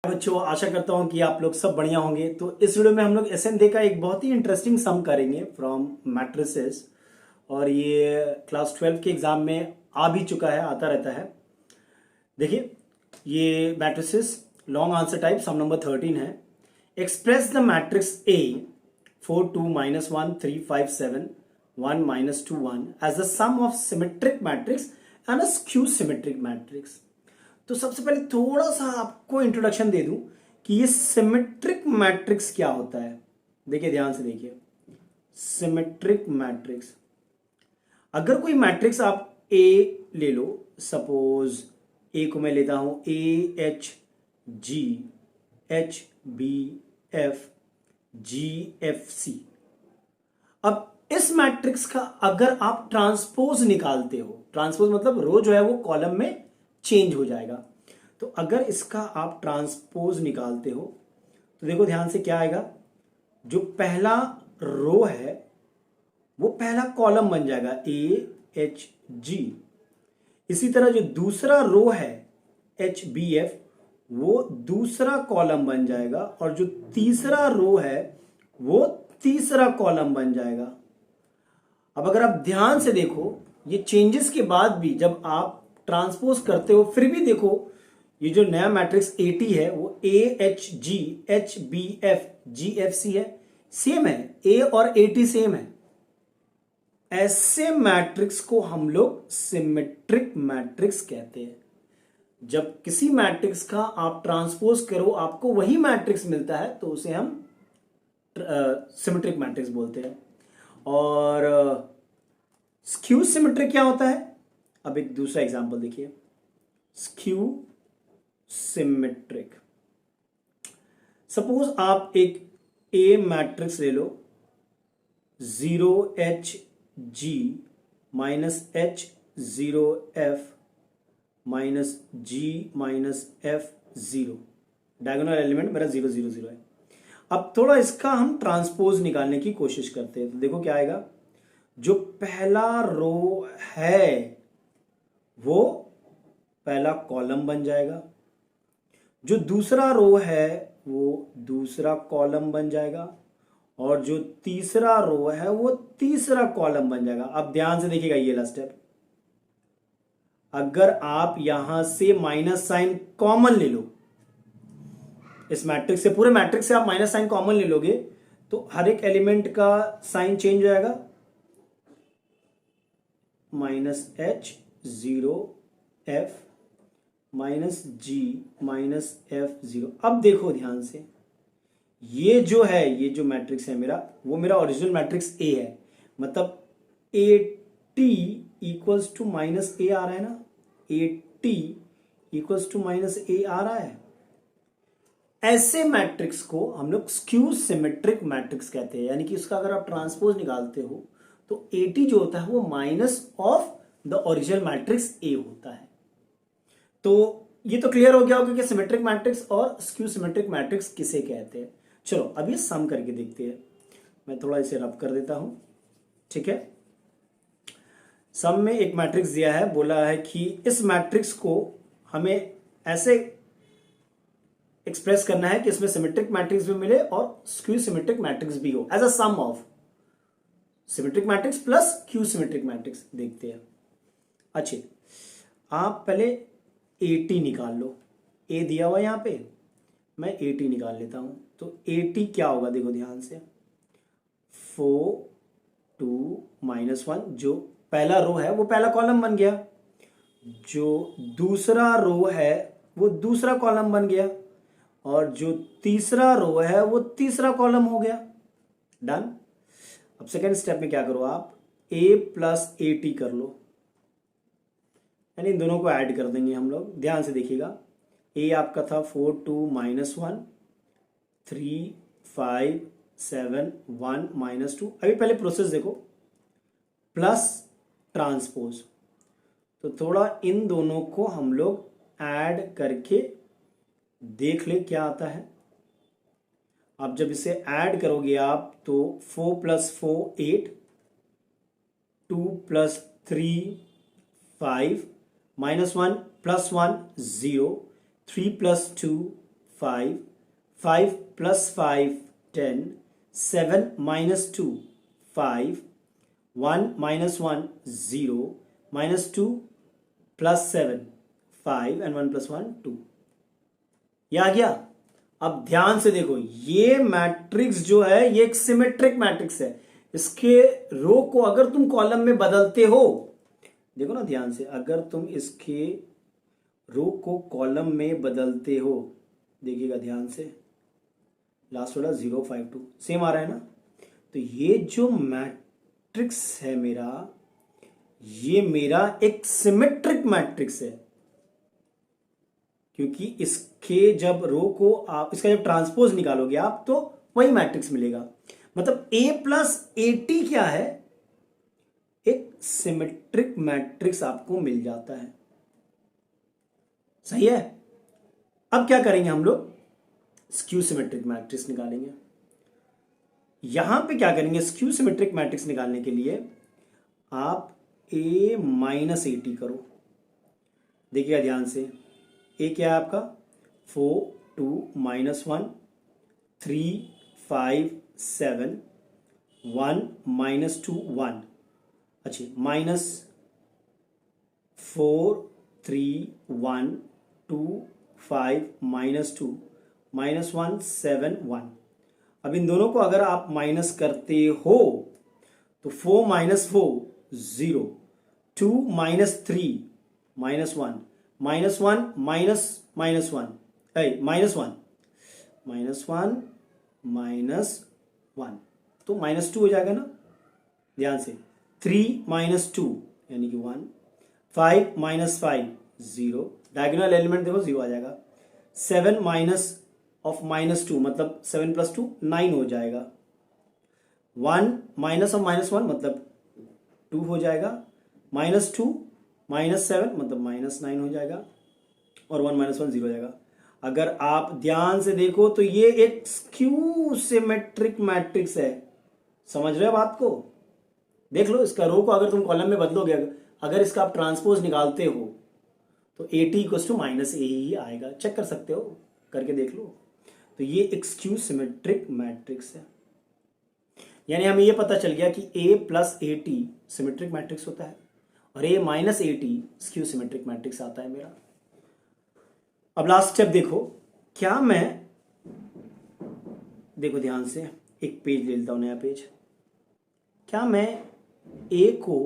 बच्चों, आशा करता हूं कि आप लोग सब बढ़िया होंगे। तो इस वीडियो में हम लोग एसएनडी का एक बहुत ही इंटरेस्टिंग सम करेंगे फ्रॉम मैट्रिसेस। और ये क्लास 12 के एग्जाम में आ भी चुका है, आता रहता है। देखिए, ये matrices long answer type sum number 13 है। Express the matrix A 4 2 -1 3 5 7 1 -2 1 as the sum of symmetric matrix and a skew symmetric matrix. तो सबसे पहले थोड़ा सा आपको इंट्रोडक्शन दे दूं कि ये सिमेट्रिक मैट्रिक्स क्या होता है। देखिए, ध्यान से देखिए, सिमेट्रिक मैट्रिक्स। अगर कोई मैट्रिक्स आप ए ले लो, सपोज ए को मैं लेता हूं AHG HBF GFC। अब इस मैट्रिक्स का अगर आप ट्रांसपोज निकालते हो, ट्रांसपोज मतलब रो जो है वो कॉलम में चेंज हो जाएगा। तो अगर इसका आप ट्रांसपोज निकालते हो तो देखो ध्यान से क्या आएगा। जो पहला रो है वो पहला कॉलम बन जाएगा AHG। इसी तरह जो दूसरा रो है HBF वो दूसरा कॉलम बन जाएगा, और जो तीसरा रो है वो तीसरा कॉलम बन जाएगा। अब अगर आप ध्यान से देखो, ये चेंजेस के बाद भी जब आप ट्रांसपोज करते हो फिर भी देखो, ये जो नया मैट्रिक्स 80 है वो AHG HBF GFC है, सेम है। A और 80 सेम है। ऐसे मैट्रिक्स को हम लोग सिमेट्रिक मैट्रिक्स कहते हैं। जब किसी मैट्रिक्स का आप ट्रांसपोज करो आपको वही मैट्रिक्स मिलता है तो उसे हम सिमेट्रिक मैट्रिक्स बोलते हैं। और स्क्यू सिमेट्रिक क्या होता है? अब एक दूसरा एग्जांपल देखिए, स्क्यू सिमेट्रिक। सपोज आप एक ए मैट्रिक्स ले लो, 0HG -H 0F -G -F 0। Diagonal element मेरा 0 0 0 है। अब थोड़ा इसका हम ट्रांसपोज निकालने की कोशिश करते हैं। तो देखो क्या आएगा। जो पहला रो है वो पहला कॉलम बन जाएगा, जो दूसरा रो है वो दूसरा कॉलम बन जाएगा, और जो तीसरा रो है वो तीसरा कॉलम बन जाएगा। अब ध्यान से देखिएगा ये वाला स्टेप। अगर आप यहां से माइनस साइन कॉमन ले लो, इस मैट्रिक्स से, पूरे मैट्रिक्स से आप माइनस साइन कॉमन ले लोगे तो हर एक एलिमेंट का साइन चेंज हो जाएगा। -H 0F -G -F 0। अब देखो ध्यान से, ये जो है, ये जो मैट्रिक्स है मेरा, वो मेरा ओरिजिनल मैट्रिक्स A है। मतलब AT इक्वल्स टू -A आ रहा है ना, AT इक्वल्स टू -A आ रहा है। ऐसे मैट्रिक्स को हम लोग स्क्यू सिमेट्रिक मैट्रिक्स कहते हैं। यानी कि उसका अगर आप ट्रांसपोज निकालते हो तो AT जो होता है वो minus of the original matrix A होता है। तो ये तो क्लियर हो गया होगा कि सिमेट्रिक मैट्रिक्स और स्क्यू सिमेट्रिक मैट्रिक्स किसे कहते हैं। चलो अब ये सम करके देखते हैं। मैं थोड़ा इसे रब कर देता हूं, ठीक है। सम में एक मैट्रिक्स दिया है, बोला है कि इस मैट्रिक्स को हमें ऐसे एक्सप्रेस करना है कि इसमें सिमेट्रिक मैट्रिक्स भी मिले और स्क्यू सिमेट्रिक मैट्रिक्स भी हो, as a sum of symmetric matrix plus skew symmetric matrix. देखते हैं। अच्छे, आप पहले AT निकाल लो। A दिया हुआ यहां पे, मैं AT निकाल लेता हूं। तो AT क्या होगा, देखो ध्यान से, 4 2 -1। जो पहला रो है वो पहला कॉलम बन गया, जो दूसरा रो है वो दूसरा कॉलम बन गया, और जो तीसरा रो है वो तीसरा कॉलम हो गया। डन। अब सेकेंड स्टेप में क्या करो, आप A + AT कर लो, यानी इन दोनों को ऐड कर देंगे हम लोग। ध्यान से देखिएगा, A आपका था 4 2 -1 3 5 7 1 -2। अभी पहले प्रोसेस देखो, प्लस ट्रांसपोज। तो थोड़ा इन दोनों को हम लोग ऐड करके देख ले क्या आता है। अब जब इसे ऐड करोगे आप तो 4 + 4 8, 2 + 3 5, -1 + 1 0, 3 + 2 5, 5 plus 5 10, 7 minus 2 5, 1 minus 1 0, minus 2 plus 7 5 and 1 plus 1 2। ये आ गया। अब ध्यान से देखो, ये मैट्रिक्स जो है ये एक सिमेट्रिक मैट्रिक्स है। इसके रो को अगर तुम कॉलम में बदलते हो, देखो ना ध्यान से, अगर तुम इसके रो को कॉलम में बदलते हो, देखिएगा ध्यान से, लास्ट वाला 0 5 2 सेम आ रहा है ना। तो ये जो मैट्रिक्स है मेरा, ये मेरा एक सिमेट्रिक मैट्रिक्स है, क्योंकि इसके जब रो को आप, इसका जब ट्रांसपोज निकालोगे आप, तो वही मैट्रिक्स मिलेगा। मतलब A प्लस AT क्या है, एक सिमेट्रिक मैट्रिक्स आपको मिल जाता है। सही है। अब क्या करेंगे हम लोग, स्क्यू सिमेट्रिक मैट्रिक्स निकालेंगे। यहां पे क्या करेंगे, स्क्यू सिमेट्रिक मैट्रिक्स निकालने के लिए आप A माइनस AT करो। देखिएगा ध्यान से, A क्या है आपका 4 2 minus 1 3 5 7 1 minus 2 1। अच्छा, माइनस 4 3 1 2 5 minus 2 minus 1 7 1। अब इन दोनों को अगर आप माइनस करते हो तो 4 minus 4 0, 2 minus 3 minus 1, minus 1 minus minus 1 minus 1 minus 1 minus 1, तो माइनस 2 हो जाएगा ना। ध्यान से, 3 minus 2 यानी कि 1, 5 minus 5 0, डायगोनल एलिमेंट देखो 0 आ जाएगा। 7 माइनस ऑफ माइनस 2 मतलब 7 प्लस 2 9 हो जाएगा। 1 माइनस ऑफ माइनस 1 मतलब 2 हो जाएगा। माइनस 2 माइनस 7 मतलब माइनस 9 हो जाएगा, और 1 माइनस 1 0 हो जाएगा। अगर आप ध्यान से देखो तो ये एक स्क्यू सिमेट्रिक मैट्रिक्स है। समझ रहे हो बात को? देख लो, इसका रो को अगर तुम कॉलम में बदलोगे, अगर इसका आप ट्रांसपोज निकालते हो तो AT equals to minus A ही आएगा। चेक कर सकते हो, करके देख लो। तो ये एक स्क्यू सिमेट्रिक मैट्रिक्स है। यानी हमें ये पता चल गया कि A plus AT symmetric matrix होता है और A minus AT skew symmetric matrix आता है मेरा। अब लास्ट स्टेप देखो, क्या मैं, देखो ध्यान से, एक पेज ले लेता हूं, नया पेज। क्या मैं A को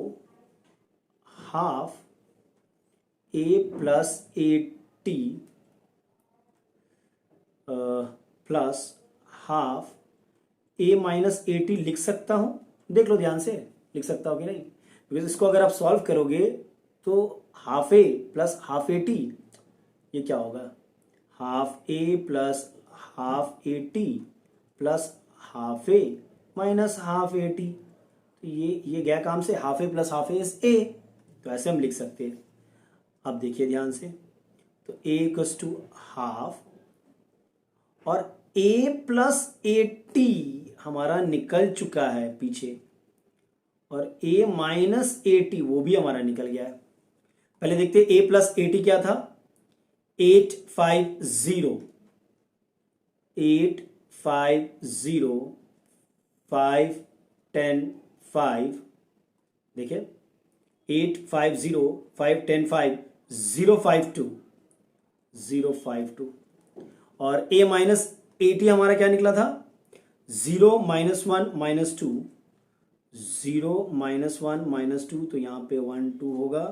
half A plus AT plus half A minus AT लिख सकता हूं? देख लो ध्यान से, लिख सकता हूं कि नहीं? बिकॉज इसको अगर आप सॉल्व करोगे तो half A plus half AT, ये क्या होगा, half A plus half AT plus half A minus half AT। तो ये गया काम से, half A plus half A is A, तो ऐसे हम लिख सकते हैं। अब देखिए ध्यान से, तो A इक्वल्स टू हाफ, और A प्लस AT हमारा निकल चुका है पीछे, और A माइनस AT वो भी हमारा निकल गया है। पहले देखते A प्लस AT क्या था, 8 5 0, 8 5 0 5 10 5। देखिए 8 5 0 5 10 5 0 5 2 0 5 2। और A माइनस AT हमारा क्या निकला था, 0 माइनस 1 माइनस 2, 0 माइनस 1 माइनस 2, तो यहाँ पे 1 2 होगा।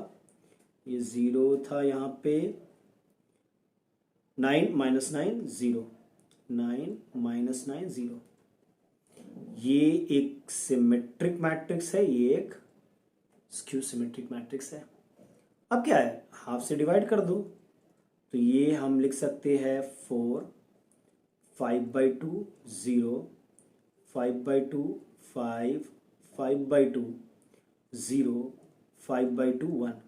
ये 0 था यहाँ पे, 9 माइनस 9 0, 9 माइनस 9 0। ये एक सिमेट्रिक मैट्रिक्स है, ये एक स्क्यू सिमेट्रिक मैट्रिक्स है। अब क्या है, हाफ से डिवाइड कर दो, तो ये हम लिख सकते हैं 4, 5/2 0, 5/2 5, 5/2 0, 5/2 1।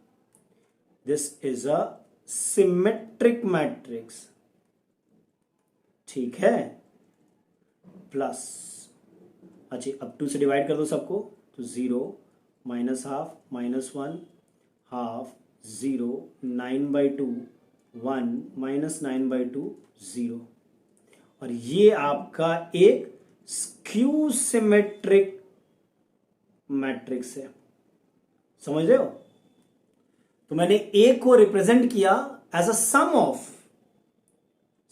This is a symmetric matrix, ठीक है। प्लस, अच्छा अब 2 से डिवाइड कर दो सबको, तो 0 minus half minus 1 half 0, 9/2 1 minus 9/2 0। और ये आपका एक स्क्यू सिमेट्रिक मैट्रिक्स है। समझ रहे हो? तो मैंने ए को रिप्रेजेंट किया as a sum of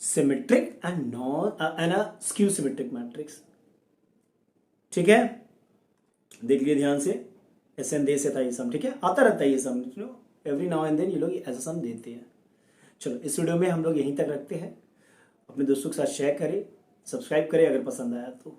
symmetric and a skew symmetric matrix. ठीक है, देख लिए ध्यान से, एस एन दे से था ये सम। ठीक है, आता रहता है ये सम, एवरी नाउ एंड देन ये लोग एज अ सम देते हैं। चलो, इस वीडियो में हम लोग यहीं तक रखते हैं। अपने दोस्तों के साथ शेयर करें, सब्सक्राइब करें अगर पसंद आया तो।